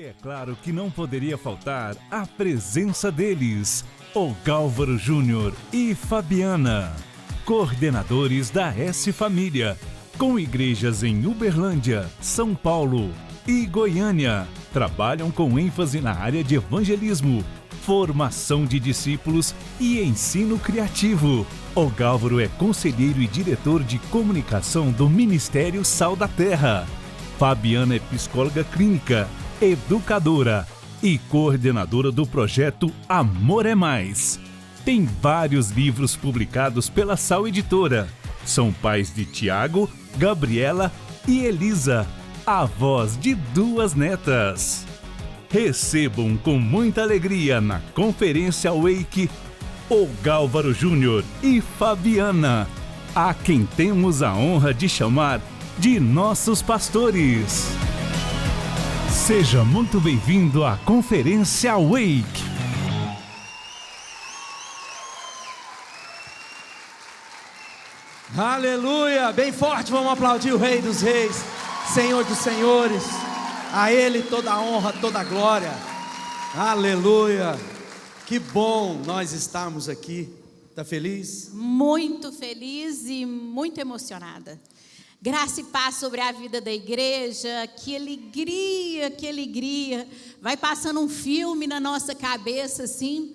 É claro que não poderia faltar a presença deles, o Gálvaro Júnior e Fabiana, coordenadores da S Família, com igrejas em Uberlândia, São Paulo e Goiânia. Trabalham com ênfase na área de evangelismo, formação de discípulos e ensino criativo. O Gálvaro é conselheiro e diretor de comunicação do Ministério Sal da Terra. Fabiana é psicóloga clínica, educadora e coordenadora do projeto Amor é Mais. Tem vários livros publicados pela Sal Editora. São pais de Tiago, Gabriela e Elisa, avós de 2 netas. Recebam com muita alegria na Conferência Wake o Gálvaro Júnior e Fabiana, a quem temos a honra de chamar de nossos pastores. Seja muito bem-vindo à Conferência Wake. Aleluia! Bem forte, vamos aplaudir o Rei dos Reis, Senhor dos Senhores. A Ele toda a honra, toda a glória. Aleluia! Que bom nós estarmos aqui. Está feliz? Muito feliz e muito emocionada. Graça e paz sobre a vida da igreja. Que alegria, que alegria. Vai passando um filme na nossa cabeça assim.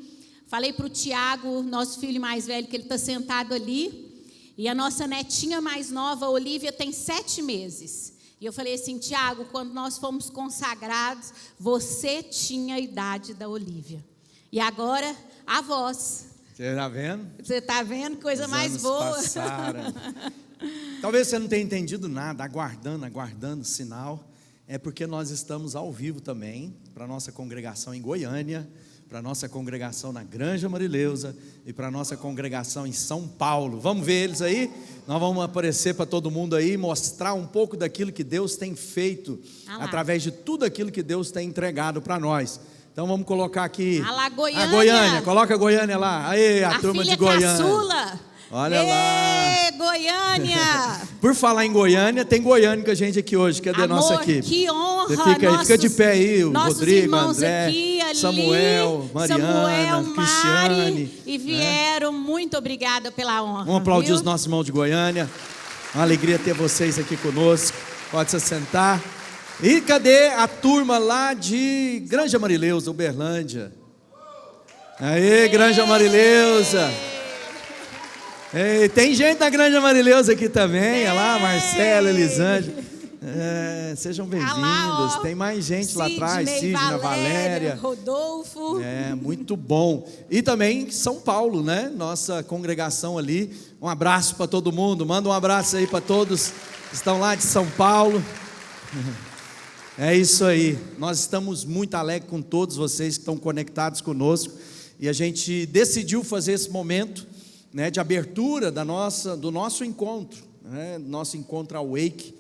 Falei para o Tiago, nosso filho mais velho, que ele está sentado ali. E a nossa netinha mais nova, a Olivia, tem 7 meses. E eu falei assim, Tiago, quando nós fomos consagrados, você tinha a idade da Olivia. E agora, avós. Você está vendo? Você está vendo? Coisa Os mais anos boa. Passaram. Talvez você não tenha entendido nada, aguardando sinal. É porque nós estamos ao vivo também, para a nossa congregação em Goiânia, para a nossa congregação na Granja Marileusa e para a nossa congregação em São Paulo. Vamos ver eles aí? Nós vamos aparecer para todo mundo aí, mostrar um pouco daquilo que Deus tem feito, através de tudo aquilo que Deus tem entregado para nós. Então vamos colocar aqui Goiânia. A Goiânia, coloca a Goiânia lá. Aí, a turma de Goiânia. Caçula. Olha lá. Goiânia. Por falar em Goiânia, tem Goiânia com a gente aqui hoje. Cadê a nossa equipe? Que honra. Você fica aí, fica de pé aí, o Rodrigo, André, aqui, ali, Samuel, Mariana, Cristiane. E vieram, muito obrigada pela honra. Vamos aplaudir, viu? os nossos irmãos de Goiânia. Uma alegria ter vocês aqui conosco. Pode se sentar. E cadê a turma lá de Granja Marileusa, Uberlândia? Aê, Granja Marileusa. Ei, tem gente da Granja Marileusa aqui também. Olha lá, Marcela, Elisângela. Sejam bem-vindos. Tem mais gente lá atrás, Sidney, Valéria, Rodolfo. Muito bom. E também São Paulo, né? Nossa congregação ali. Um abraço para todo mundo. Manda um abraço aí para todos que estão lá de São Paulo. É isso aí. Nós estamos muito alegres com todos vocês que estão conectados conosco. E a gente decidiu fazer esse momento, né, de abertura do nosso encontro, né, nosso encontro ao Wake,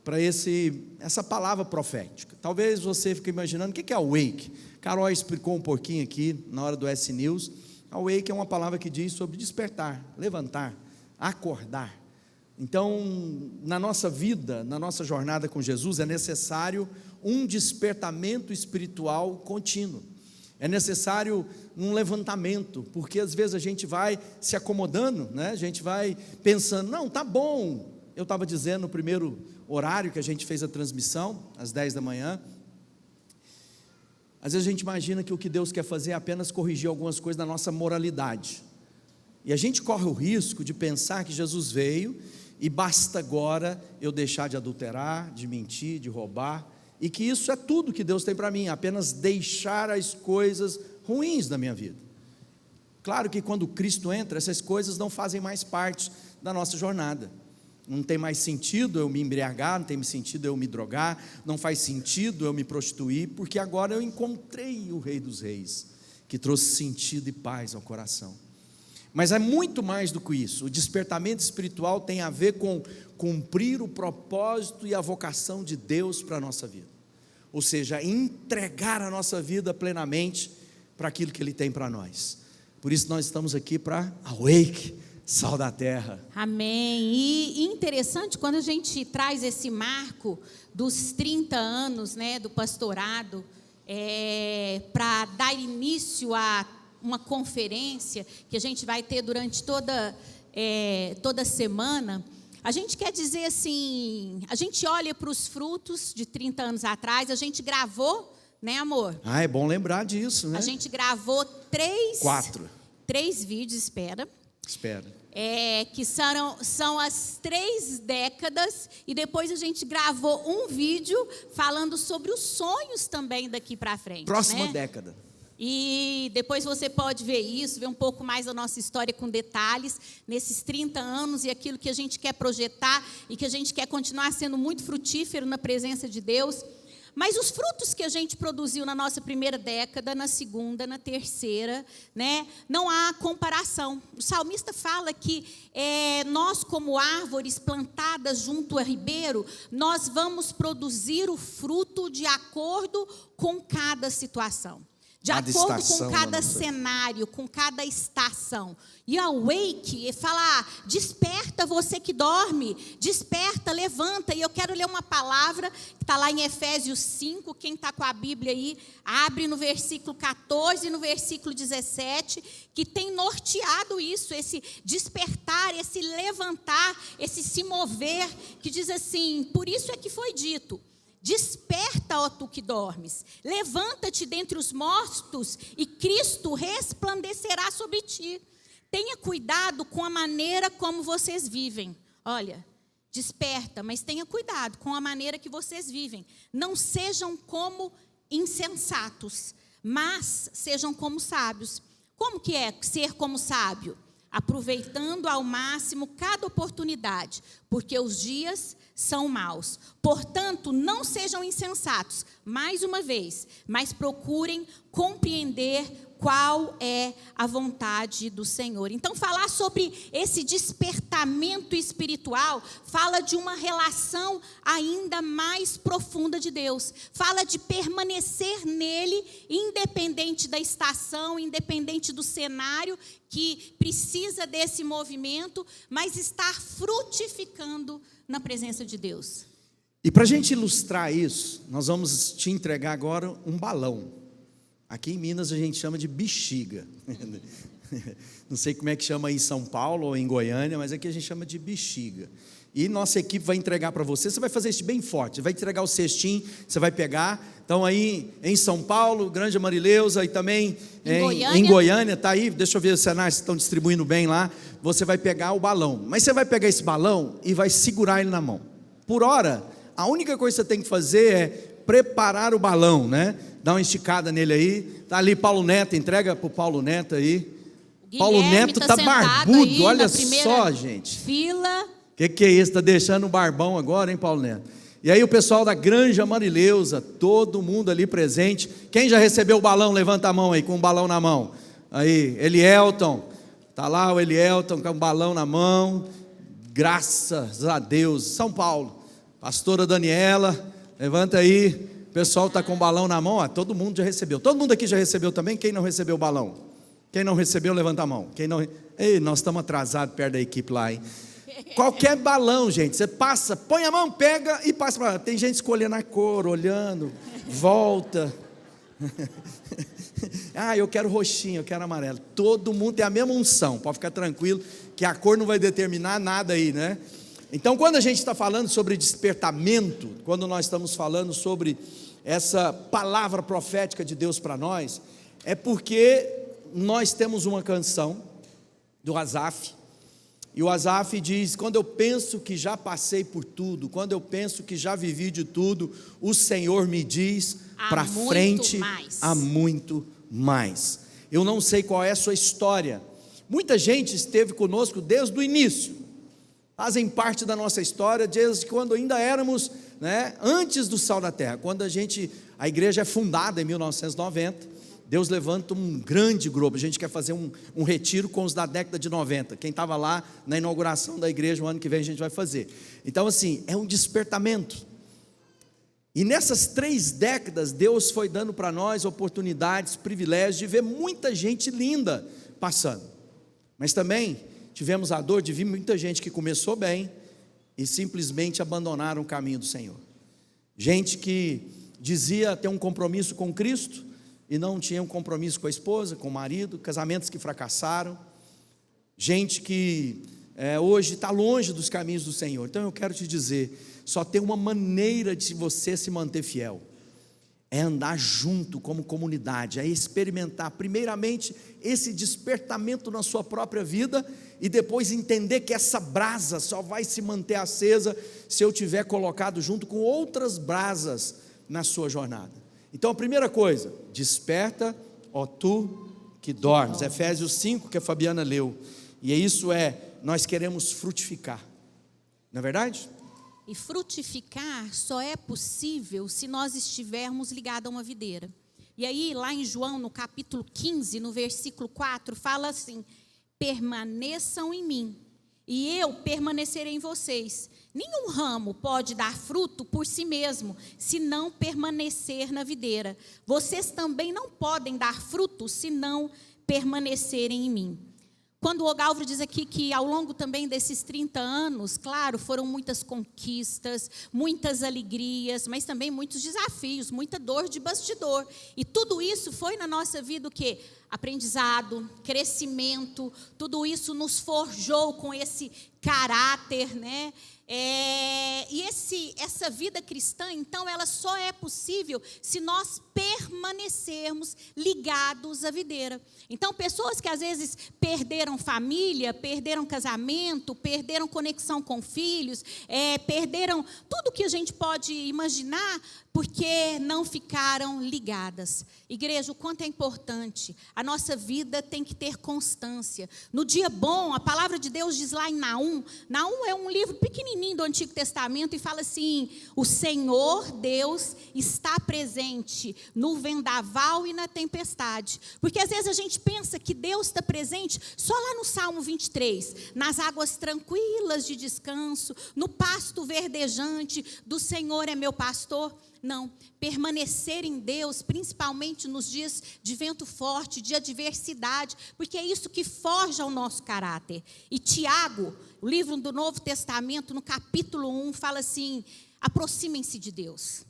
para essa palavra profética. Talvez você fique imaginando o que é o Wake. Carol explicou um pouquinho aqui na hora do S News. A Wake é uma palavra que diz sobre despertar, levantar, acordar. Então, na nossa vida, na nossa jornada com Jesus, é necessário um despertamento espiritual contínuo. É necessário um levantamento, porque às vezes a gente vai se acomodando, né? A gente vai pensando, não, tá bom. Eu estava dizendo no primeiro horário que a gente fez a transmissão, às 10 da manhã, às vezes a gente imagina que o que Deus quer fazer é apenas corrigir algumas coisas da nossa moralidade. E a gente corre o risco de pensar que Jesus veio e basta agora eu deixar de adulterar, de mentir, de roubar, e que isso é tudo que Deus tem para mim, apenas deixar as coisas ruins da minha vida. Claro que quando Cristo entra, essas coisas não fazem mais parte da nossa jornada. Não tem mais sentido eu me embriagar, não tem mais sentido eu me drogar, não faz sentido eu me prostituir, porque agora eu encontrei o Rei dos Reis, que trouxe sentido e paz ao coração. Mas é muito mais do que isso. O despertamento espiritual tem a ver com cumprir o propósito e a vocação de Deus para a nossa vida. Ou seja, entregar a nossa vida plenamente para aquilo que Ele tem para nós. Por isso nós estamos aqui para Awake, Sal da Terra. Amém. E interessante quando a gente traz esse marco dos 30 anos, né, do pastorado, para dar início a uma conferência que a gente vai ter durante toda semana. A gente quer dizer assim, a gente olha para os frutos de 30 anos atrás, a gente gravou, né, amor? É bom lembrar disso, né? A gente gravou 4 vídeos, espera. Que são as 3 décadas, e depois a gente gravou um vídeo falando sobre os sonhos também daqui para frente. Próxima né? década. E depois você pode ver isso, ver um pouco mais da nossa história com detalhes, nesses 30 anos e aquilo que a gente quer projetar e que a gente quer continuar sendo muito frutífero na presença de Deus. Mas os frutos que a gente produziu na nossa primeira década, na segunda, na terceira, né, não há comparação. O salmista fala que nós, como árvores plantadas junto a ribeiro, nós vamos produzir o fruto de acordo com cada situação. De acordo com cada cenário, com cada estação. E a Wake fala, desperta você que dorme, desperta, levanta. E eu quero ler uma palavra que está lá em Efésios 5, quem está com a Bíblia aí, abre no versículo 14 e no versículo 17, que tem norteado isso, esse despertar, esse levantar, esse se mover, que diz assim, por isso é que foi dito, desperta, ó tu que dormes, levanta-te dentre os mortos e Cristo resplandecerá sobre ti. Tenha cuidado com a maneira como vocês vivem. Olha, desperta, mas tenha cuidado com a maneira que vocês vivem. Não sejam como insensatos, mas sejam como sábios. Como que é ser como sábio? Aproveitando ao máximo cada oportunidade, porque os dias são maus. Portanto, não sejam insensatos, mais uma vez, mas procurem compreender qual é a vontade do Senhor. Então, falar sobre esse despertamento espiritual, fala de uma relação ainda mais profunda de Deus. Fala de permanecer nele, independente da estação, independente do cenário, que precisa desse movimento, mas estar frutificando na presença de Deus. E para a gente ilustrar isso, nós vamos te entregar agora um balão. Aqui em Minas a gente chama de bexiga. Não sei como é que chama aí em São Paulo ou em Goiânia, mas aqui a gente chama de bexiga. E nossa equipe vai entregar para você. Você vai fazer isso bem forte. Vai entregar o cestinho, você vai pegar. Então aí em São Paulo, Grande Marileusa, e também em Goiânia, tá aí. Deixa eu ver os cenários que estão distribuindo bem lá. Você vai pegar o balão. Mas você vai pegar esse balão e vai segurar ele na mão. Por hora, a única coisa que você tem que fazer é preparar o balão, né? Dá uma esticada nele aí. Tá ali Paulo Neto, entrega para o Paulo Neto aí. Paulo Neto tá barbudo, olha só, gente. Fila. Que é isso? Tá deixando o barbão agora, hein, Paulo Neto? E aí o pessoal da Granja Marileusa, todo mundo ali presente. Quem já recebeu o balão, levanta a mão aí, com o balão na mão. Aí, Elielton, tá lá o Elielton com o balão na mão. Graças a Deus. São Paulo, pastora Daniela, levanta aí. O pessoal está com o balão na mão, todo mundo já recebeu. Todo mundo aqui já recebeu também? Quem não recebeu o balão? Quem não recebeu, levanta a mão. Quem não... Ei, nós estamos atrasados perto da equipe lá, hein? Qualquer balão, gente, você passa, põe a mão, pega e passa para lá. Tem gente escolhendo a cor, olhando, volta. Eu quero roxinho, eu quero amarelo. Todo mundo tem a mesma unção, pode ficar tranquilo, que a cor não vai determinar nada aí, né? Então, quando a gente está falando sobre despertamento, quando nós estamos falando sobre essa palavra profética de Deus para nós, é porque nós temos uma canção do Asaf, e o Asaf diz, quando eu penso que já passei por tudo, quando eu penso que já vivi de tudo, o Senhor me diz, para frente, há muito mais. Eu não sei qual é a sua história, muita gente esteve conosco desde o início, fazem parte da nossa história, desde quando ainda éramos, né, antes do sal da terra, quando a igreja é fundada em 1990, Deus levanta um grande grupo, a gente quer fazer um retiro com os da década de 90, quem estava lá na inauguração da igreja, o ano que vem a gente vai fazer, então assim, é um despertamento, e nessas 3 décadas, Deus foi dando para nós oportunidades, privilégios, de ver muita gente linda passando, mas também, tivemos a dor de ver muita gente que começou bem e simplesmente abandonaram o caminho do Senhor. Gente que dizia ter um compromisso com Cristo e não tinha um compromisso com a esposa, com o marido, casamentos que fracassaram, gente que hoje está longe dos caminhos do Senhor. Então eu quero te dizer, só tem uma maneira de você se manter fiel, é andar junto como comunidade, é experimentar primeiramente esse despertamento na sua própria vida, e depois entender que essa brasa só vai se manter acesa se eu tiver colocado junto com outras brasas na sua jornada. Então a primeira coisa, desperta, ó tu que dormes, Efésios 5 que a Fabiana leu, e isso nós queremos frutificar, não é verdade? E frutificar só é possível se nós estivermos ligados a uma videira. E aí, lá em João, no capítulo 15, no versículo 4, fala assim: permaneçam em mim, e eu permanecerei em vocês. Nenhum ramo pode dar fruto por si mesmo, se não permanecer na videira. Vocês também não podem dar fruto, se não permanecerem em mim. Quando o Galvro diz aqui que ao longo também desses 30 anos, claro, foram muitas conquistas, muitas alegrias, mas também muitos desafios, muita dor de bastidor. E tudo isso foi na nossa vida o quê? Aprendizado, crescimento, tudo isso nos forjou com esse caráter, né? E essa vida cristã, então, ela só é possível se nós permanecermos ligados à videira. Então, pessoas que às vezes perderam família, perderam casamento, perderam conexão com filhos, perderam tudo que a gente pode imaginar, porque não ficaram ligadas. Igreja, o quanto é importante, a nossa vida tem que ter constância. No dia bom, a palavra de Deus diz lá em Naum é um livro pequenininho do Antigo Testamento, e fala assim: o Senhor Deus está presente no vendaval e na tempestade. Porque às vezes a gente pensa que Deus está presente só lá no Salmo 23, nas águas tranquilas de descanso, no pasto verdejante, do Senhor é meu pastor. Não, permanecer em Deus, principalmente nos dias de vento forte, de adversidade, porque é isso que forja o nosso caráter. E Tiago, o livro do Novo Testamento, no capítulo 1, fala assim: aproximem-se de Deus.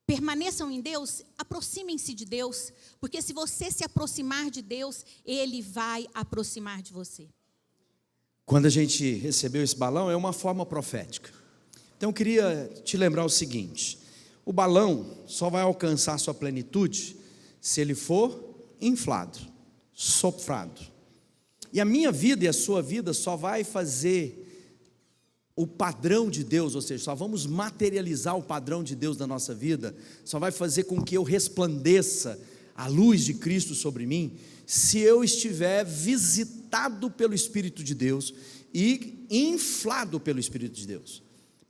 Permaneçam em Deus, aproximem-se de Deus, porque se você se aproximar de Deus, Ele vai aproximar de você. Quando a gente recebeu esse balão, é uma forma profética. Então eu queria te lembrar o seguinte: o balão só vai alcançar sua plenitude se ele for inflado, soprado. E a minha vida e a sua vida só vai fazer o padrão de Deus, ou seja, só vamos materializar o padrão de Deus na nossa vida, só vai fazer com que eu resplandeça a luz de Cristo sobre mim, se eu estiver visitado pelo Espírito de Deus e inflado pelo Espírito de Deus.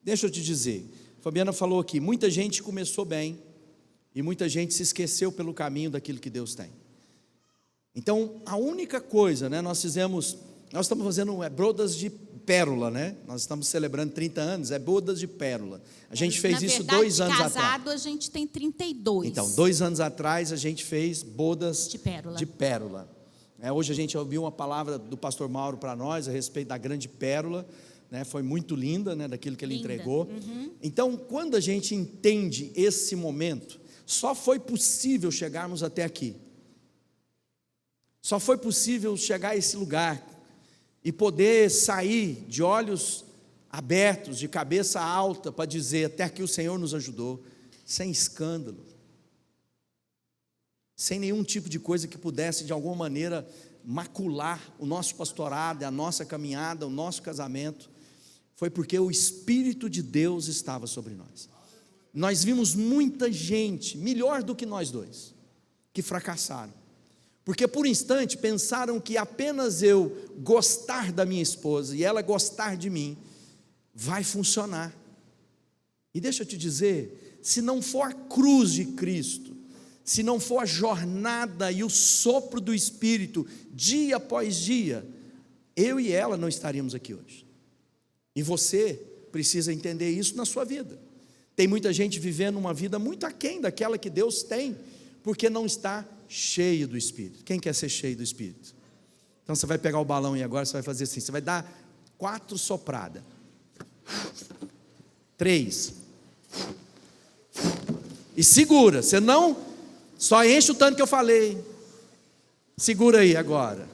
Deixa eu te dizer, Fabiana falou aqui, muita gente começou bem e muita gente se esqueceu pelo caminho daquilo que Deus tem. Então, a única coisa, né, nós estamos fazendo bodas de pérola, né? Nós estamos celebrando 30 anos, bodas de pérola. A gente fez isso 2 anos atrás. Casado a gente tem 32. Então, 2 anos atrás a gente fez bodas de pérola. Hoje a gente ouviu uma palavra do pastor Mauro para nós a respeito da grande pérola. Foi muito linda, né, daquilo que ele entregou. Então, quando a gente entende esse momento, só foi possível chegarmos até aqui. Só foi possível chegar a esse lugar e poder sair de olhos abertos, de cabeça alta, para dizer: até aqui o Senhor nos ajudou, sem escândalo, sem nenhum tipo de coisa que pudesse de alguma maneira macular o nosso pastorado, a nossa caminhada, o nosso casamento. Foi porque o Espírito de Deus estava sobre nós. Nós vimos muita gente, melhor do que nós dois, que fracassaram, porque por instante pensaram que apenas eu gostar da minha esposa e ela gostar de mim, vai funcionar. E deixa eu te dizer, se não for a cruz de Cristo, se não for a jornada e o sopro do Espírito, dia após dia, eu e ela não estaríamos aqui hoje. E você precisa entender isso na sua vida. Tem muita gente vivendo uma vida muito aquém daquela que Deus tem, porque não está cheio do Espírito. Quem quer ser cheio do Espírito? Então você vai pegar o balão e agora você vai fazer assim, você vai dar 4 sopradas, 3, E segura, você não só enche o tanto que eu falei. Segura aí agora.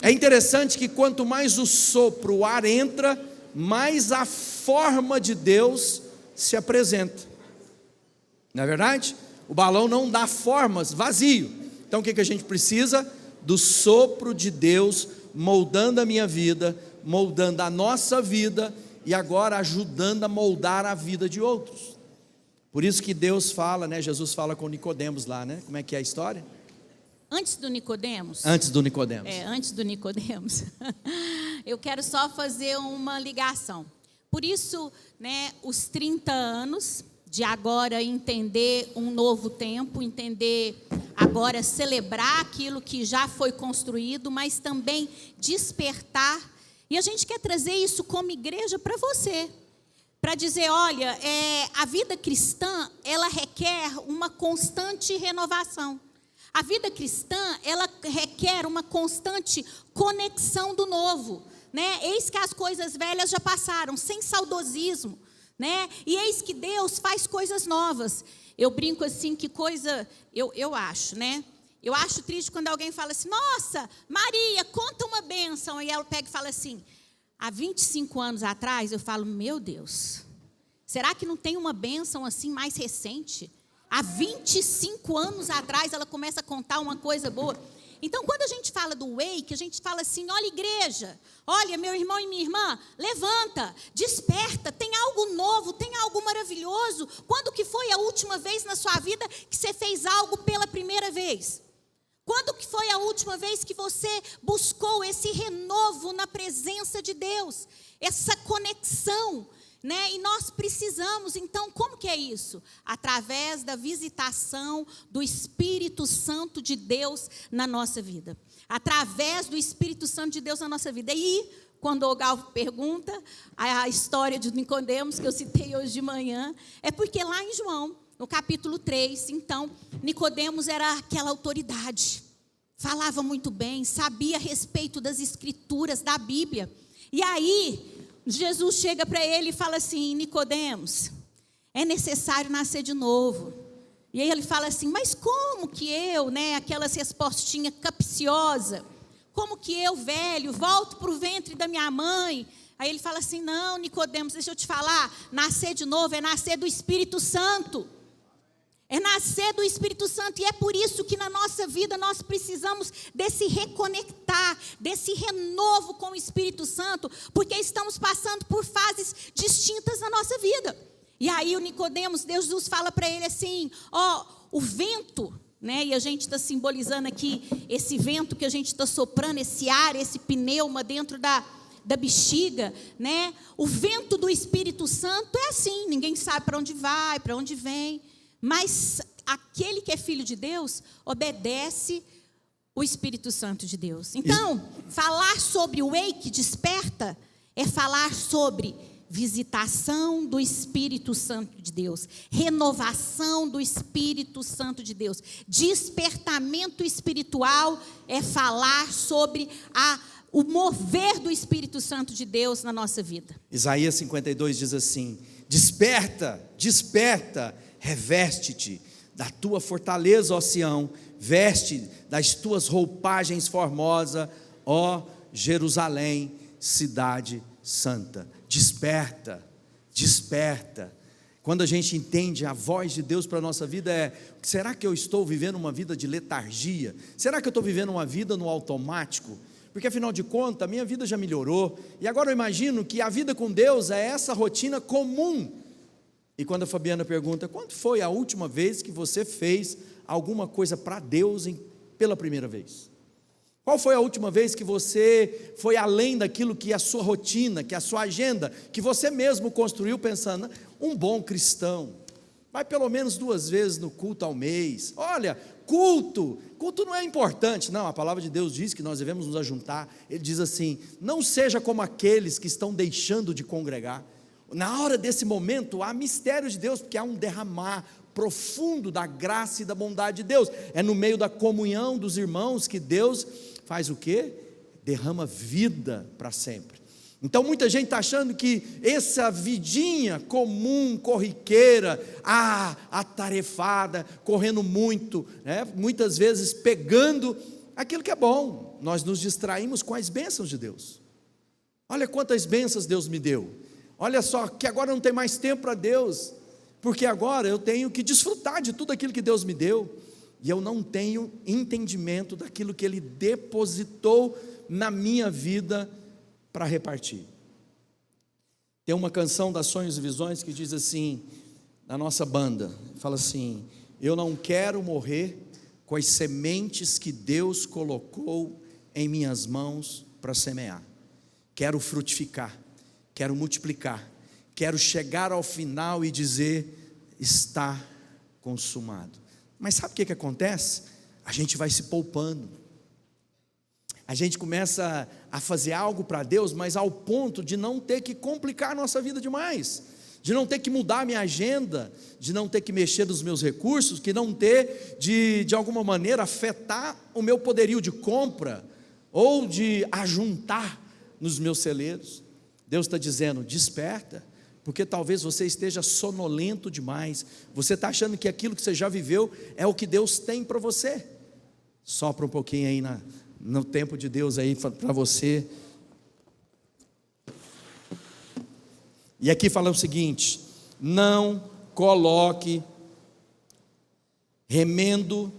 É interessante que quanto mais o sopro, o ar entra, mais a forma de Deus se apresenta. Não é verdade? O balão não dá formas, vazio. Então o que a gente precisa? Do sopro de Deus moldando a minha vida, moldando a nossa vida e agora ajudando a moldar a vida de outros. Por isso que Deus fala, né? Jesus fala com Nicodemos lá, né? Como é que é a história? Antes do Nicodemos. Antes do Nicodemos. Antes do Nicodemos. Eu quero só fazer uma ligação. Por isso, né, os 30 anos de agora entender um novo tempo, entender agora celebrar aquilo que já foi construído, mas também despertar. E a gente quer trazer isso como igreja para você. Para dizer, olha, a vida cristã, ela requer uma constante renovação. A vida cristã, ela requer uma constante conexão do novo, né? Eis que as coisas velhas já passaram, sem saudosismo, né? E eis que Deus faz coisas novas. Eu brinco assim, que coisa, eu acho, né? Eu acho triste quando alguém fala assim, nossa, Maria, conta uma bênção. E ela pega e fala assim, há 25 anos atrás, eu falo, meu Deus, será que não tem uma bênção assim mais recente? Há 25 anos atrás ela começa a contar uma coisa boa. Então quando a gente fala do wake, a gente fala assim, olha igreja, olha meu irmão e minha irmã, levanta, desperta, tem algo novo, tem algo maravilhoso. Quando que foi a última vez na sua vida que você fez algo pela primeira vez? Quando que foi a última vez que você buscou esse renovo na presença de Deus? Essa conexão, né? E nós precisamos, então, como que é isso? Através da visitação do Espírito Santo de Deus na nossa vida. Através do Espírito Santo de Deus na nossa vida. E quando o Galvo pergunta, a história de Nicodemos, que eu citei hoje de manhã, é porque lá em João, no capítulo 3, então, Nicodemos era aquela autoridade. Falava muito bem, sabia a respeito das escrituras, da Bíblia. E aí Jesus chega para ele e fala assim, Nicodemos, é necessário nascer de novo. E aí ele fala assim, mas como que eu, né, aquelas respostinhas capciosas, como que eu, velho, volto para o ventre da minha mãe? Aí ele fala assim, não, Nicodemos, deixa eu te falar, nascer de novo é nascer do Espírito Santo. É nascer do Espírito Santo, e é por isso que na nossa vida nós precisamos desse reconectar, desse renovo com o Espírito Santo, porque estamos passando por fases distintas na nossa vida. E aí o Nicodemos, Jesus fala para ele assim, o vento, né? E a gente está simbolizando aqui esse vento que a gente está soprando, esse ar, esse pneuma dentro da bexiga, né? O vento do Espírito Santo é assim, ninguém sabe para onde vai, para onde vem. Mas aquele que é filho de Deus obedece o Espírito Santo de Deus. Então, falar sobre o wake desperta é falar sobre visitação do Espírito Santo de Deus, renovação do Espírito Santo de Deus. Despertamento espiritual é falar sobre o mover do Espírito Santo de Deus na nossa vida. Isaías 52 diz assim, desperta, desperta, reveste-te da tua fortaleza, ó Sião, veste das tuas roupagens formosas, ó Jerusalém, cidade santa. Desperta, desperta. Quando a gente entende a voz de Deus para a nossa vida será que eu estou vivendo uma vida de letargia? Será que eu estou vivendo uma vida no automático? Porque afinal de contas, a minha vida já melhorou, e agora eu imagino que a vida com Deus é essa rotina comum. E quando a Fabiana pergunta, quando foi a última vez que você fez alguma coisa para Deus pela primeira vez? Qual foi a última vez que você foi além daquilo que é a sua rotina, que é a sua agenda, que você mesmo construiu pensando, um bom cristão, vai pelo menos 2 vezes no culto ao mês. Olha, culto não é importante, não, a palavra de Deus diz que nós devemos nos ajuntar. Ele diz assim, não seja como aqueles que estão deixando de congregar. Na hora desse momento, há mistério de Deus, porque há um derramar profundo da graça e da bondade de Deus. É no meio da comunhão dos irmãos que Deus faz o quê? Derrama vida para sempre. Então muita gente está achando que essa vidinha comum, corriqueira, atarefada, correndo muito, né? Muitas vezes pegando aquilo que é bom, nós nos distraímos com as bênçãos de Deus. Olha quantas bênçãos Deus me deu, olha só que agora não tem mais tempo para Deus, porque agora eu tenho que desfrutar de tudo aquilo que Deus me deu, e eu não tenho entendimento daquilo que Ele depositou na minha vida para repartir. Tem uma canção da Sonhos e Visões que diz assim, na nossa banda, fala assim: eu não quero morrer com as sementes que Deus colocou em minhas mãos para semear. Quero frutificar, quero multiplicar, quero chegar ao final e dizer: está consumado. Mas sabe o que acontece? A gente vai se poupando, a gente começa a fazer algo para Deus, mas ao ponto de não ter que complicar a nossa vida demais, de não ter que mudar a minha agenda, de não ter que mexer nos meus recursos, que não ter de alguma maneira afetar o meu poderio de compra, ou de ajuntar nos meus celeiros. Deus está dizendo: desperta, porque talvez você esteja sonolento demais, você está achando que aquilo que você já viveu é o que Deus tem para você. Sopra um pouquinho aí no tempo de Deus aí para você. E aqui fala o seguinte: não coloque remendo,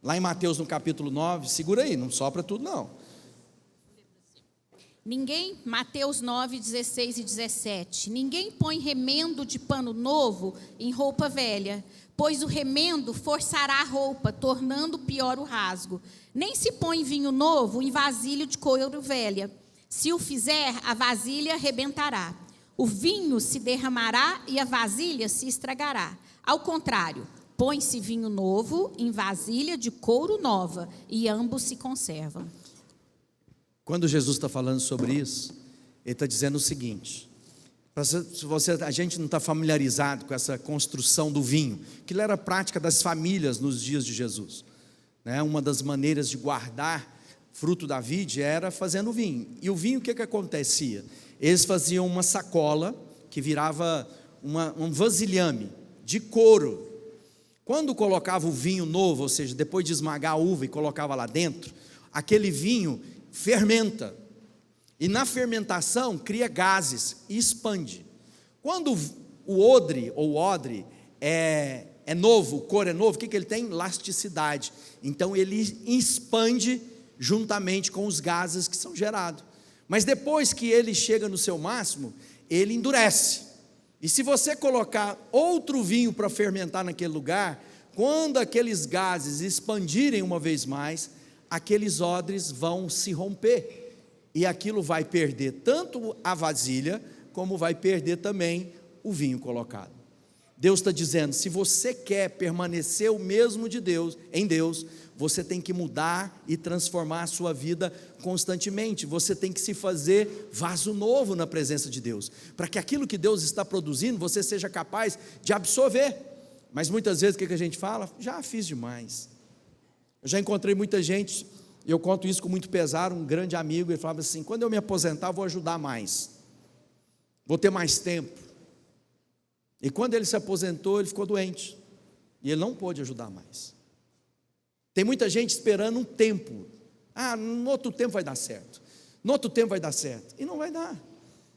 lá em Mateus no capítulo 9, segura aí, não sopra tudo não. Mateus 9, 16 e 17, ninguém põe remendo de pano novo em roupa velha, pois o remendo forçará a roupa, tornando pior o rasgo. Nem se põe vinho novo em vasilha de couro velha, se o fizer, a vasilha rebentará, o vinho se derramará e a vasilha se estragará. Ao contrário, põe-se vinho novo em vasilha de couro nova, e ambos se conservam. Quando Jesus está falando sobre isso, Ele está dizendo o seguinte: a gente não está familiarizado com essa construção do vinho, que era a prática das famílias nos dias de Jesus, né? Uma das maneiras de guardar fruto da vide era fazendo vinho. E o vinho, o que acontecia? Eles faziam uma sacola que virava um vasilhame de couro. Quando colocava o vinho novo, ou seja, depois de esmagar a uva e colocava lá dentro, aquele vinho fermenta, e na fermentação cria gases e expande. Quando o odre é novo, o couro é novo, o que ele tem? Elasticidade. Então ele expande juntamente com os gases que são gerados. Mas depois que ele chega no seu máximo, ele endurece. E se você colocar outro vinho para fermentar naquele lugar, quando aqueles gases expandirem uma vez mais, aqueles odres vão se romper, e aquilo vai perder tanto a vasilha, como vai perder também o vinho colocado. Deus está dizendo: se você quer permanecer o mesmo de Deus, em Deus, você tem que mudar e transformar a sua vida constantemente, você tem que se fazer vaso novo na presença de Deus, para que aquilo que Deus está produzindo, você seja capaz de absorver. Mas muitas vezes o que a gente fala? Já fiz demais. Eu já encontrei muita gente, eu conto isso com muito pesar, um grande amigo, ele falava assim: quando eu me aposentar, eu vou ajudar mais, vou ter mais tempo. E quando ele se aposentou, ele ficou doente, e ele não pôde ajudar mais. Tem muita gente esperando um tempo, no outro tempo vai dar certo, no outro tempo vai dar certo, e não vai dar.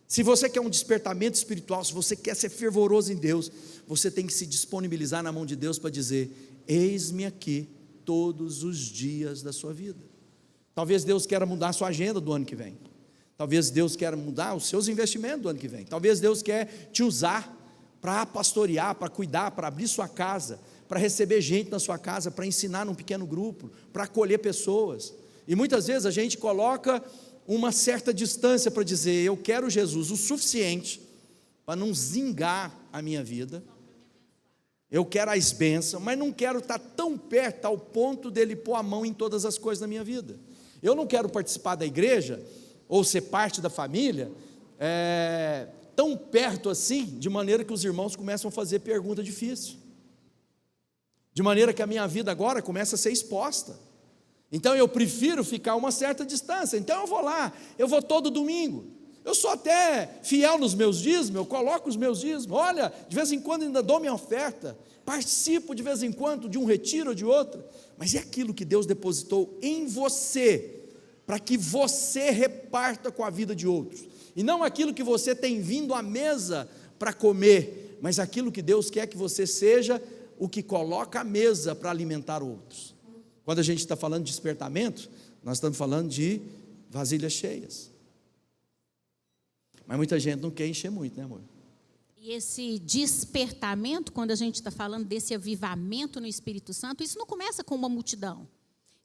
Se você quer um despertamento espiritual, se você quer ser fervoroso em Deus, você tem que se disponibilizar na mão de Deus para dizer: eis-me aqui todos os dias da sua vida. Talvez Deus queira mudar a sua agenda do ano que vem, talvez Deus queira mudar os seus investimentos do ano que vem, talvez Deus quer te usar para pastorear, para cuidar, para abrir sua casa, para receber gente na sua casa, para ensinar num pequeno grupo, para acolher pessoas. E muitas vezes a gente coloca uma certa distância para dizer: eu quero Jesus o suficiente para não zingar a minha vida, eu quero as bênçãos, mas não quero estar tão perto ao ponto dele pôr a mão em todas as coisas da minha vida. Eu não quero participar da igreja, ou ser parte da família, tão perto assim, de maneira que os irmãos começam a fazer pergunta difícil, de maneira que a minha vida agora começa a ser exposta. Então eu prefiro ficar a uma certa distância. Então eu vou lá, eu vou todo domingo, Eu sou até fiel nos meus dízimos, eu coloco os meus dízimos. Olha, de vez em quando ainda dou minha oferta. Participo de vez em quando de um retiro ou de outro. Mas é aquilo que Deus depositou em você, para que você reparta com a vida de outros. E não aquilo que você tem vindo à mesa para comer, mas aquilo que Deus quer que você seja, o que coloca a mesa para alimentar outros. Quando a gente está falando de despertamento, nós estamos falando de vasilhas cheias. Mas muita gente não quer encher muito, né, amor? E esse despertamento, quando a gente está falando desse avivamento no Espírito Santo, isso não começa com uma multidão.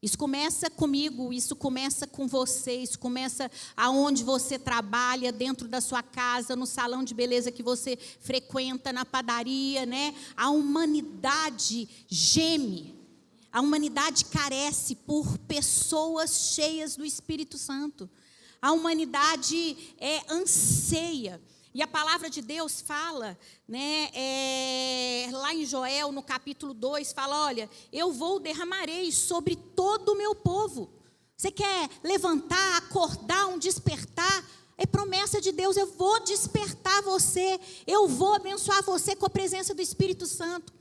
Isso começa comigo, isso começa com você, isso começa aonde você trabalha, dentro da sua casa, no salão de beleza que você frequenta, na padaria, né? A humanidade geme, a humanidade carece por pessoas cheias do Espírito Santo. A humanidade anseia. E a palavra de Deus fala, né, lá em Joel, no capítulo 2, fala, olha, eu derramarei sobre todo o meu povo. Você quer levantar, acordar, um despertar? É promessa de Deus, eu vou despertar você, eu vou abençoar você com a presença do Espírito Santo.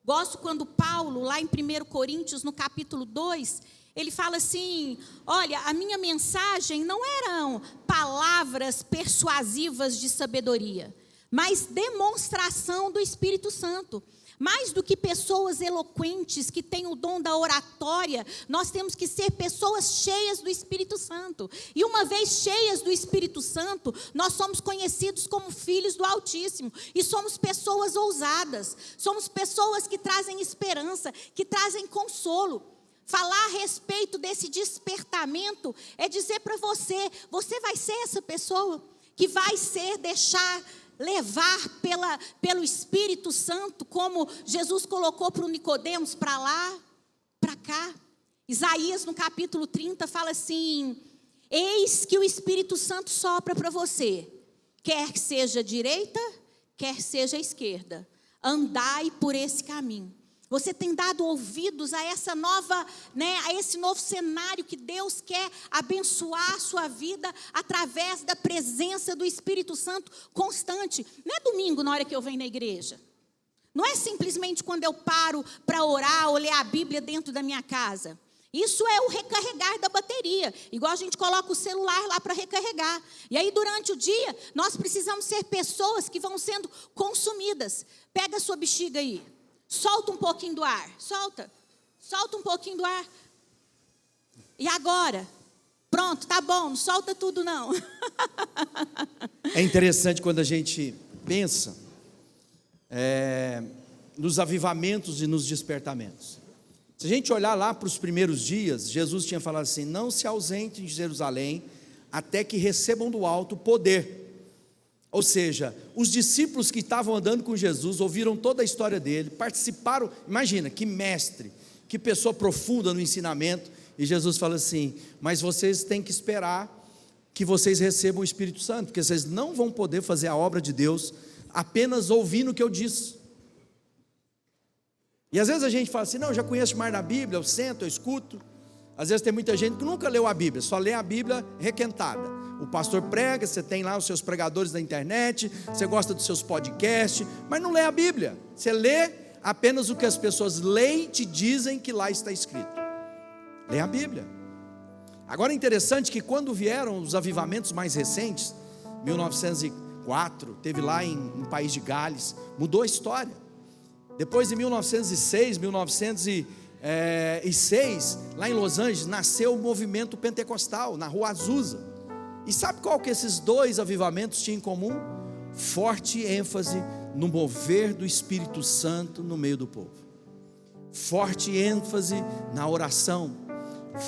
Gosto quando Paulo, lá em 1 Coríntios, no capítulo 2, ele fala assim, olha, a minha mensagem não eram palavras persuasivas de sabedoria, mas demonstração do Espírito Santo. Mais do que pessoas eloquentes que têm o dom da oratória, nós temos que ser pessoas cheias do Espírito Santo. E uma vez cheias do Espírito Santo, nós somos conhecidos como filhos do Altíssimo. E somos pessoas ousadas, somos pessoas que trazem esperança, que trazem consolo. Falar a respeito desse despertamento é dizer para você, você vai ser essa pessoa que vai deixar levar pelo Espírito Santo, como Jesus colocou para o Nicodemos, para lá, para cá. Isaías no capítulo 30 fala assim, eis que o Espírito Santo sopra para você, quer que seja a direita, quer seja a esquerda, andai por esse caminho. Você tem dado ouvidos a essa nova, né, a esse novo cenário que Deus quer abençoar a sua vida através da presença do Espírito Santo constante. Não é domingo na hora que eu venho na igreja. Não é simplesmente quando eu paro para orar ou ler a Bíblia dentro da minha casa. Isso é o recarregar da bateria. Igual a gente coloca o celular lá para recarregar. E aí durante o dia nós precisamos ser pessoas que vão sendo consumidas. Pega a sua bexiga aí. Solta um pouquinho do ar, solta um pouquinho do ar. E agora? Pronto, tá bom, não solta tudo não. É interessante quando a gente pensa nos avivamentos e nos despertamentos. Se a gente olhar lá para os primeiros dias, Jesus tinha falado assim, não se ausentem de Jerusalém, até que recebam do alto poder. Ou seja, os discípulos que estavam andando com Jesus, ouviram toda a história dele, participaram, imagina, que mestre, que pessoa profunda no ensinamento, e Jesus fala assim, mas vocês têm que esperar que vocês recebam o Espírito Santo, porque vocês não vão poder fazer a obra de Deus, apenas ouvindo o que eu disse. E às vezes a gente fala assim, não, eu já conheço mais da Bíblia, eu sento, eu escuto. Às vezes tem muita gente que nunca leu a Bíblia, só lê a Bíblia requentada. O pastor prega, você tem lá os seus pregadores da internet, você gosta dos seus podcasts, mas não lê a Bíblia. Você lê apenas o que as pessoas leem e te dizem que lá está escrito. Lê a Bíblia. Agora é interessante que quando vieram os avivamentos mais recentes, 1904, teve lá no país de Gales, mudou a história. Depois de 1906, 1906, lá em Los Angeles, nasceu o movimento pentecostal, na rua Azusa. E sabe qual que esses dois avivamentos tinham em comum? Forte ênfase no mover do Espírito Santo no meio do povo. Forte ênfase na oração.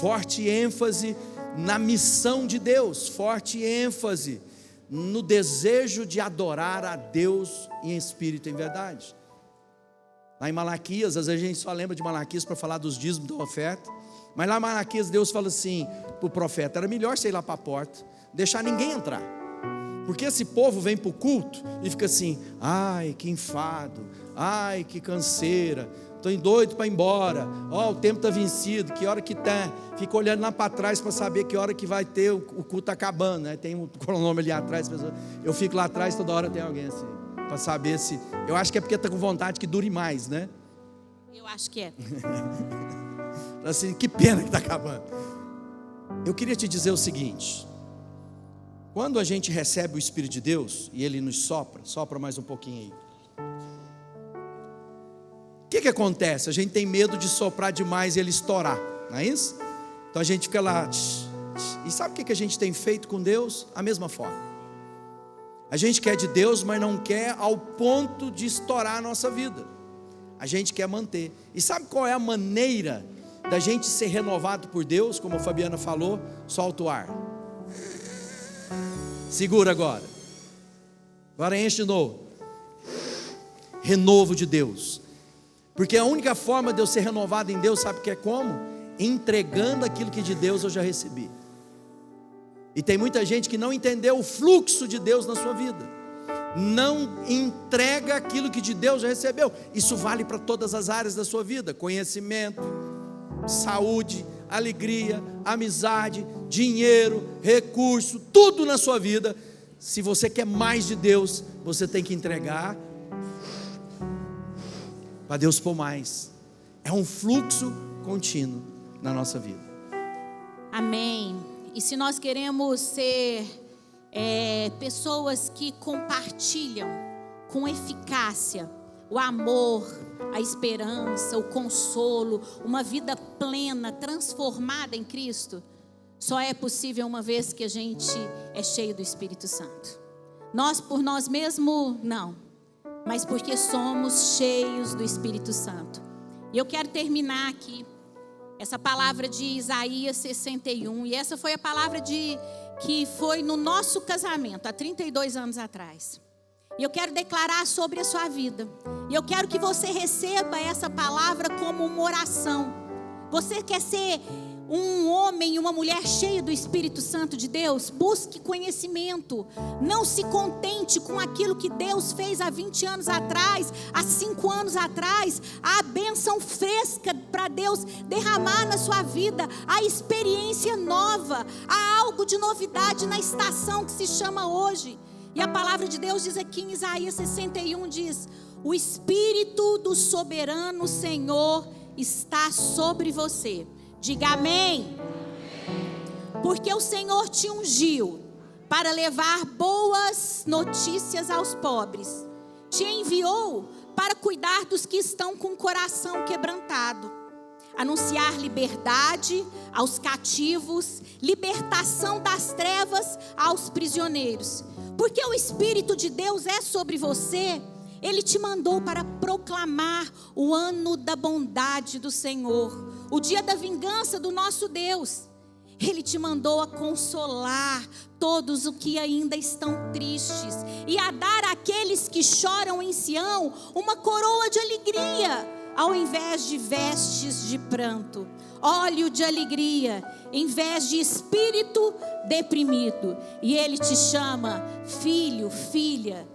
Forte ênfase na missão de Deus. Forte ênfase no desejo de adorar a Deus em espírito e em verdade. Lá em Malaquias, às vezes a gente só lembra de Malaquias para falar dos dízimos da oferta. Mas lá em Malaquias Deus fala assim para o profeta, era melhor você ir lá para a porta, deixar ninguém entrar. Porque esse povo vem para o culto e fica assim, ai que enfado, ai que canseira, estou doido para ir embora, o tempo está vencido, que hora que está? Fica olhando lá para trás para saber que hora que vai ter, o culto acabando, né? Tem um cronômetro ali atrás, eu fico lá atrás, toda hora tem alguém assim, para saber se, eu acho que é porque está com vontade que dure mais, né? Eu acho que é. Assim, que pena que está acabando. Eu queria te dizer o seguinte: quando a gente recebe o Espírito de Deus e Ele nos sopra mais um pouquinho aí, o que acontece? A gente tem medo de soprar demais e ele estourar, não é isso? Então a gente fica lá, e sabe o que a gente tem feito com Deus? A mesma forma. A gente quer de Deus, mas não quer ao ponto de estourar a nossa vida. A gente quer manter. E sabe qual é a maneira da gente ser renovado por Deus? Como a Fabiana falou, solta o ar. Segura agora. Agora enche de novo. Renovo de Deus. Porque a única forma de eu ser renovado em Deus, sabe que é como? Entregando aquilo que de Deus eu já recebi. E tem muita gente que não entendeu o fluxo de Deus na sua vida. Não entrega aquilo que de Deus já recebeu. Isso vale para todas as áreas da sua vida: conhecimento, saúde, alegria, amizade, dinheiro, recurso, tudo na sua vida. Se você quer mais de Deus, você tem que entregar para Deus pôr mais. É um fluxo contínuo na nossa vida. Amém. E se nós queremos ser pessoas que compartilham com eficácia o amor, a esperança, o consolo, uma vida plena, transformada em Cristo, só é possível uma vez que a gente é cheio do Espírito Santo. Nós por nós mesmos, não, mas porque somos cheios do Espírito Santo. E eu quero terminar aqui essa palavra de Isaías 61, e essa foi a palavra que foi no nosso casamento, há 32 anos atrás. E eu quero declarar sobre a sua vida. E eu quero que você receba essa palavra como uma oração. Você quer ser um homem e uma mulher cheio do Espírito Santo de Deus? Busque conhecimento. Não se contente com aquilo que Deus fez há 20 anos atrás, há 5 anos atrás. Há bênção fresca para Deus derramar na sua vida. Há experiência nova. Há algo de novidade na estação que se chama hoje. E a palavra de Deus diz aqui em Isaías 61, diz: o Espírito do soberano Senhor está sobre você. Diga amém. Porque o Senhor te ungiu para levar boas notícias aos pobres. Te enviou para cuidar dos que estão com o coração quebrantado. Anunciar liberdade aos cativos, libertação das trevas aos prisioneiros. Porque o Espírito de Deus é sobre você. Ele te mandou para proclamar o ano da bondade do Senhor, o dia da vingança do nosso Deus. Ele te mandou a consolar todos os que ainda estão tristes e a dar àqueles que choram em Sião uma coroa de alegria, ao invés de vestes de pranto, óleo de alegria, em vez de espírito deprimido. E Ele te chama filho, filha,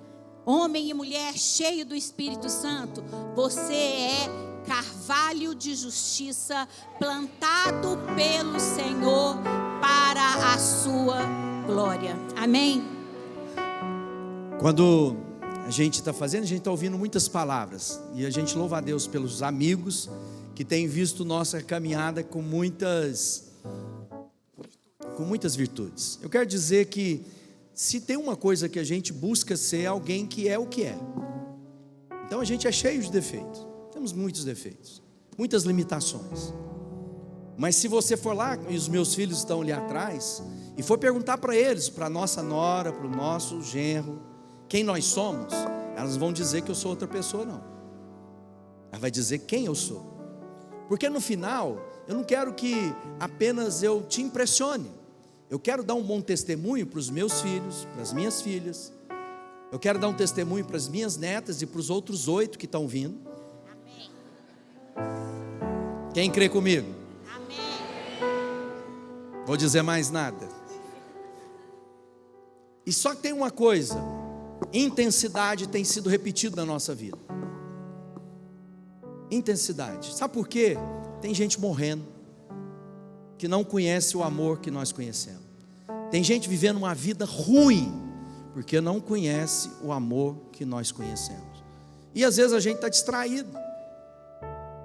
homem e mulher cheio do Espírito Santo. Você é carvalho de justiça, plantado pelo Senhor para a sua glória. Amém? Quando a gente está fazendo, a gente está ouvindo muitas palavras, e a gente louva a Deus pelos amigos que têm visto nossa caminhada com muitas virtudes. Eu quero dizer que se tem uma coisa que a gente busca ser, alguém que é o que é. Então a gente é cheio de defeitos, temos muitos defeitos, muitas limitações. Mas se você for lá, e os meus filhos estão ali atrás, e for perguntar para eles, para a nossa nora, para o nosso genro, quem nós somos, elas vão dizer que eu sou outra pessoa, não. Ela vai dizer quem eu sou. Porque no final, eu não quero que apenas eu te impressione. Eu quero dar um bom testemunho para os meus filhos, para as minhas filhas. Eu quero dar um testemunho para as minhas netas e para os outros 8 que estão vindo. Amém. Quem crê comigo? Amém. Vou dizer mais nada. E só que tem uma coisa: intensidade tem sido repetida na nossa vida. Intensidade. Sabe por quê? Tem gente morrendo que não conhece o amor que nós conhecemos. Tem gente vivendo uma vida ruim porque não conhece o amor que nós conhecemos. E às vezes a gente está distraído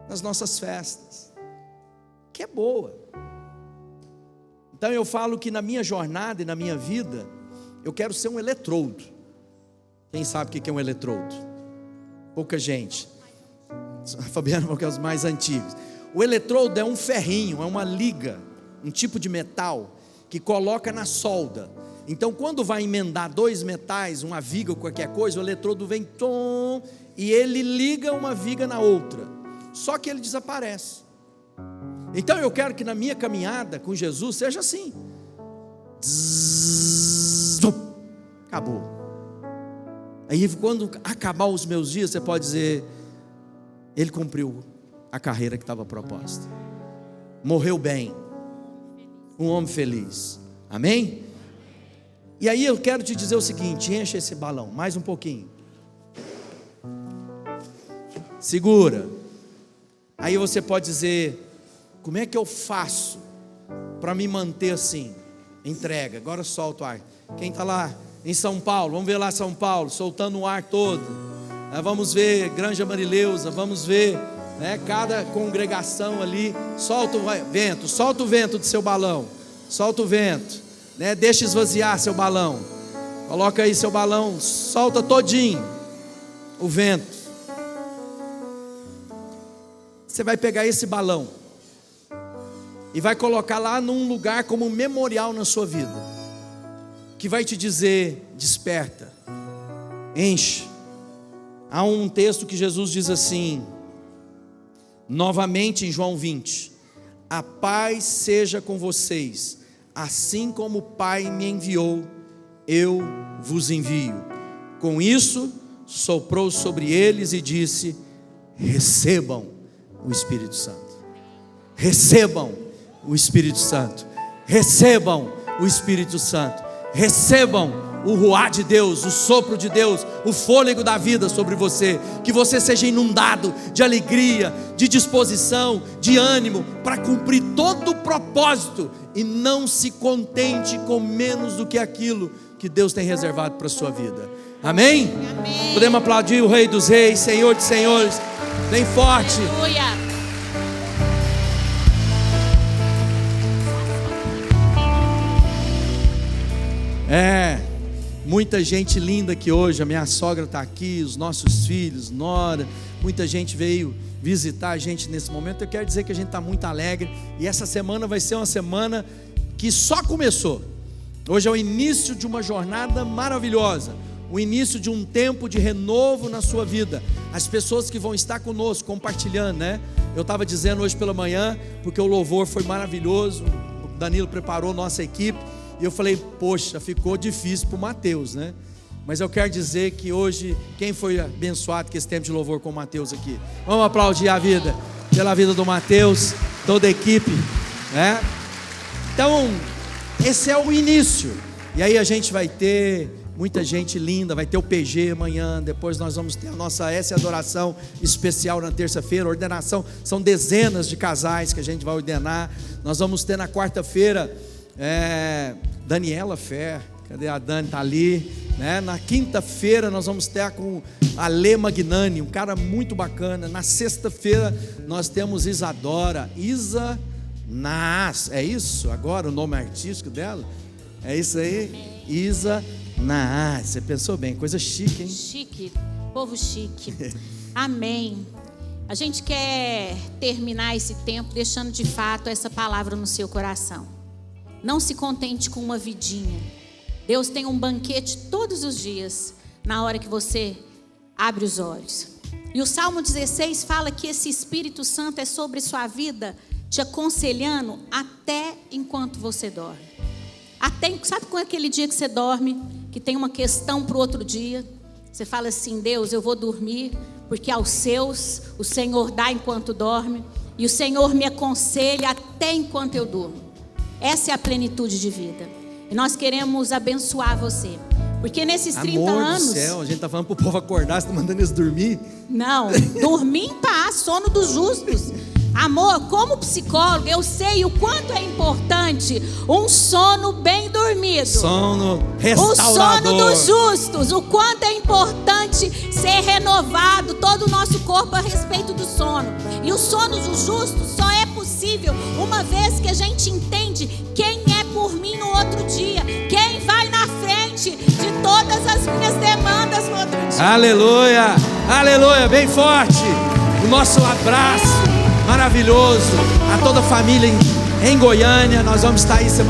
nas nossas festas, que é boa. Então eu falo que na minha jornada e na minha vida, eu quero ser um eletrodo. Quem sabe o que é um eletrodo? Pouca gente. A Fabiana falou que é os mais antigos. O eletrodo é um ferrinho, é uma liga, um tipo de metal que coloca na solda. Então quando vai emendar dois metais, uma viga ou qualquer coisa, o eletrodo vem tom, e ele liga uma viga na outra. Só que ele desaparece. Então eu quero que na minha caminhada com Jesus seja assim. Acabou. Aí quando acabar os meus dias, você pode dizer: ele cumpriu a carreira que estava proposta, morreu bem, um homem feliz. Amém? E aí eu quero te dizer o seguinte: enche esse balão, mais um pouquinho, segura. Aí você pode dizer: como é que eu faço para me manter assim? Entrega, agora solta o ar. Quem está lá em São Paulo, vamos ver lá São Paulo, soltando o ar todo. Vamos ver Granja Marileusa, vamos ver, né, cada congregação ali. Solta o vento do seu balão, solta o vento, né, deixa esvaziar seu balão. Coloca aí seu balão, solta todinho o vento. Você vai pegar esse balão e vai colocar lá num lugar como um memorial na sua vida, que vai te dizer: desperta, enche. Há um texto que Jesus diz assim, novamente em João 20: a paz seja com vocês, assim como o Pai me enviou, eu vos envio. Com isso soprou sobre eles e disse: recebam o Espírito Santo. Recebam o Espírito Santo. Recebam o Espírito Santo. Recebam o ruá de Deus, o sopro de Deus, o fôlego da vida sobre você. Que você seja inundado de alegria, de disposição, de ânimo, para cumprir todo o propósito, e não se contente com menos do que aquilo que Deus tem reservado para a sua vida. Amém? Amém. Podemos aplaudir o Rei dos Reis, Senhor de Senhores, bem forte. Aleluia. Muita gente linda aqui hoje. A minha sogra está aqui, os nossos filhos, nora. Muita gente veio visitar a gente nesse momento. Eu quero dizer que a gente está muito alegre. E essa semana vai ser uma semana que só começou. Hoje é o início de uma jornada maravilhosa, o início de um tempo de renovo na sua vida. As pessoas que vão estar conosco compartilhando, né? Eu estava dizendo hoje pela manhã, porque o louvor foi maravilhoso, o Danilo preparou nossa equipe, e eu falei: poxa, ficou difícil para o Mateus, né? Mas eu quero dizer que hoje, quem foi abençoado com esse tempo de louvor com o Mateus aqui? Vamos aplaudir a vida, pela vida do Mateus, toda a equipe, né? Então, esse é o início. E aí a gente vai ter muita gente linda, vai ter o PG amanhã, depois nós vamos ter a nossa adoração especial na terça-feira, ordenação, são dezenas de casais que a gente vai ordenar. Nós vamos ter na quarta-feira, Daniela Fer, cadê a Dani? Está ali, né? Na quinta-feira nós vamos ter com a Lê Magnani, um cara muito bacana. Na sexta-feira nós temos Isadora, Isa Naas, é isso agora o nome artístico dela? É isso aí? Isa Naas, você pensou bem, coisa chique, hein? Chique, povo chique. Amém. A gente quer terminar esse tempo deixando de fato essa palavra no seu coração. Não se contente com uma vidinha. Deus tem um banquete todos os dias, na hora que você abre os olhos. E o Salmo 16 fala que esse Espírito Santo é sobre sua vida, te aconselhando até enquanto você dorme. Sabe quando é aquele dia que você dorme, que tem uma questão para o outro dia? Você fala assim: Deus, eu vou dormir, porque aos seus o Senhor dá enquanto dorme, e o Senhor me aconselha até enquanto eu durmo. Essa é a plenitude de vida. E nós queremos abençoar você, Porque nesses 30 Amor anos... do céu, a gente tá falando pro povo acordar, você tá mandando eles dormir? Não, dormir em paz, sono dos justos. Amor, como psicólogo, eu sei o quanto é importante um sono bem dormido. Sono O restaurador. sono dos justos, o quanto é importante ser renovado todo o nosso corpo a respeito do sono. E o sono dos justos só é possível uma vez que a gente entende quem é por mim no outro dia, quem vai na frente de todas as minhas demandas no outro dia. Aleluia, aleluia, bem forte. O nosso abraço maravilhoso a toda a família em Goiânia. Nós vamos estar aí semana